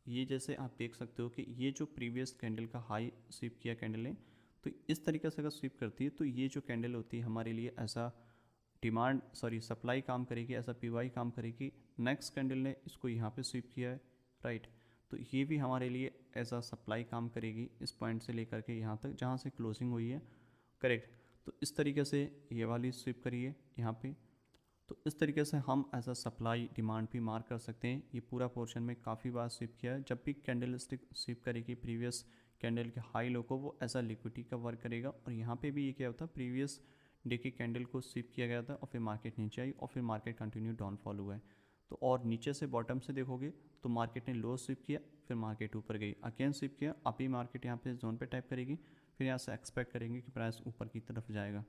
ये जैसे आप देख सकते हो कि ये जो प्रीवियस कैंडल का हाई स्वीप किया कैंडल ने, तो इस तरीके से अगर स्वीप करती है तो ये जो कैंडल होती है हमारे लिए ऐसा डिमांड सप्लाई काम करेगी, ऐसा पीवाई काम करेगी। नेक्स्ट कैंडल ने इसको यहाँ पे स्वीप किया है, राइट, तो ये भी हमारे लिए ऐसा सप्लाई काम करेगी इस पॉइंट से लेकर के यहाँ तक जहाँ से क्लोजिंग हुई है, करेक्ट। तो इस तरीके से ये वाली स्वीप करिए यहाँ पे। तो इस तरीके से हम एज अ सप्लाई डिमांड भी मार्क कर सकते हैं। ये पूरा पोर्शन में काफ़ी बार स्वीप किया है। जब भी कैंडल स्टिक स्वीप करेगी प्रीवियस कैंडल के हाई लो को, वो एज अ लिक्विडिटी का वर्क करेगा। और यहाँ पे भी ये क्या होता है, प्रीवियस डे की कैंडल को स्वीप किया गया था और फिर मार्केट नीचे आई और फिर मार्केट कंटिन्यू डाउनफॉल हुआ है। तो और नीचे से बॉटम से देखोगे तो मार्केट ने लो स्वीप किया, फिर मार्केट ऊपर गई, अगेन स्वीप किया, अभी मार्केट यहाँ पे जोन पे टाइप करेगी, फिर यहाँ से एक्सपेक्ट करेंगे कि प्राइस ऊपर की तरफ जाएगा।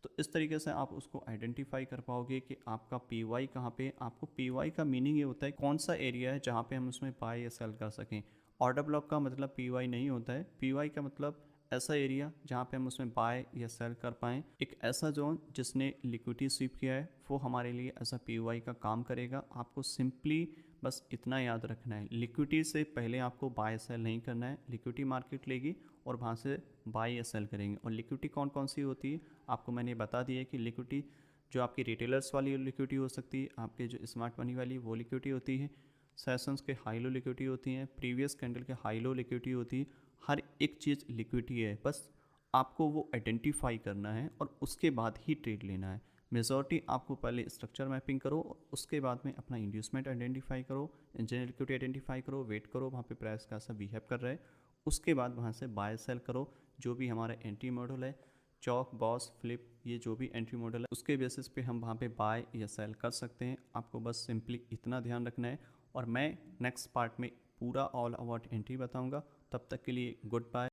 तो इस तरीके से आप उसको आइडेंटिफाई कर पाओगे कि आपका पी वाई कहाँ पे। आपको पी वाई का मीनिंग ये होता है कौन सा एरिया है जहाँ पे हम उसमें बाय या सेल कर सकें। ऑर्डर ब्लॉक का मतलब पी वाई नहीं होता है। पी वाई का मतलब ऐसा एरिया जहाँ पे हम उसमें बाय या सेल कर पाएँ, एक ऐसा जोन जिसने लिक्विडिटी स्वीप किया है वो हमारे लिए एज अ पीओआई का काम करेगा। आपको सिंपली बस इतना याद रखना है, लिक्विडिटी से पहले आपको बाय सेल नहीं करना है। लिक्विडिटी मार्केट लेगी और वहाँ से बाय या सेल करेंगे। और लिक्विडिटी कौन कौन सी होती है आपको मैंने बता दिया है कि लिक्विडिटी जो आपकी रिटेलर्स वाली लिक्विडिटी हो सकती है, आपके जो स्मार्ट मनी वाली वो लिक्विडिटी होती है, सेशंस के हाई लो लिक्विडिटी होती हैं, प्रीवियस कैंडल के हाई लो लिक्विडिटी होती है। हर एक चीज़ लिक्विडिटी है, बस आपको वो आइडेंटिफाई करना है और उसके बाद ही ट्रेड लेना है। मेजॉरिटी आपको पहले स्ट्रक्चर मैपिंग करो, उसके बाद में अपना इंड्यूसमेंट आइडेंटिफाई करो, इंजीनियर लिक्विडिटी आइडेंटिफाई करो, वेट करो वहाँ पे प्राइस कैसा बिहेव कर रहा है, उसके बाद वहाँ से बाय सेल करो। जो भी हमारा एंट्री मॉडल है, चौक, बॉस, फ्लिप, ये जो भी एंट्री मॉडल है उसके बेसिस पे हम वहाँ पे बाय या सेल कर सकते हैं। आपको बस सिंपली इतना ध्यान रखना है और मैं नेक्स्ट पार्ट में पूरा ऑल अबाउट एंट्री बताऊँगा। तब तक के लिए गुड बाय।